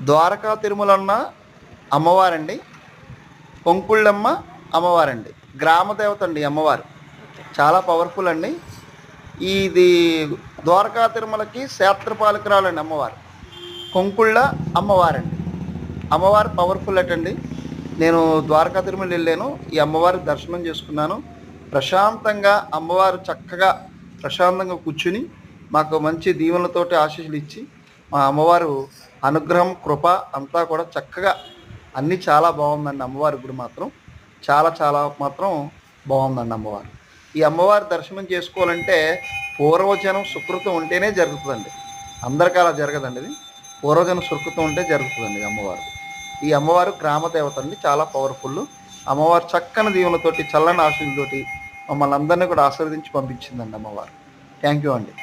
ద్వారకా తిరుమలన్న అమ్మవారండి, కొంకుళ్ళమ్మ అమ్మవారండి, గ్రామ దేవత అండి అమ్మవారు. చాలా పవర్ఫుల్ అండి. ఇది ద్వారకా తిరుమలకి క్షేత్రపాలకురాలండి అమ్మవారు. కొంకుళ్ళ అమ్మవారండి. అమ్మవారు పవర్ఫుల్ అటండి. నేను ద్వారకా తిరుమల వెళ్ళాను, ఈ అమ్మవారి దర్శనం చేసుకున్నాను. ప్రశాంతంగా అమ్మవారు చక్కగా ప్రశాంతంగా కూర్చుని మాకు మంచి దీవెనలతోటి ఆశీస్సులు ఇచ్చి, మా అమ్మవారు అనుగ్రహం కృప అంతా కూడా చక్కగా అన్నీ చాలా బాగుందండి. అమ్మవారి గుడి మాత్రం చాలా చాలా మాత్రం బాగుందండి అమ్మవారు. ఈ అమ్మవారి దర్శనం చేసుకోవాలంటే పూర్వజనం సుకృతం ఉంటేనే జరుగుతుందండి, అందరికీ అలా జరగదండి. ఇది పూర్వజనం సుకృతం ఉంటే జరుగుతుందండి అమ్మవారు. ఈ అమ్మవారు గ్రామ దేవత అండి, చాలా పవర్ఫుల్. అమ్మవారు చక్కని దీవులతోటి చల్లని ఆశీస్సులతోటి మమ్మల్ని అందరినీ కూడా ఆశీర్వదించి పంపించిందండి అమ్మవారు. థ్యాంక్ యూ అండి.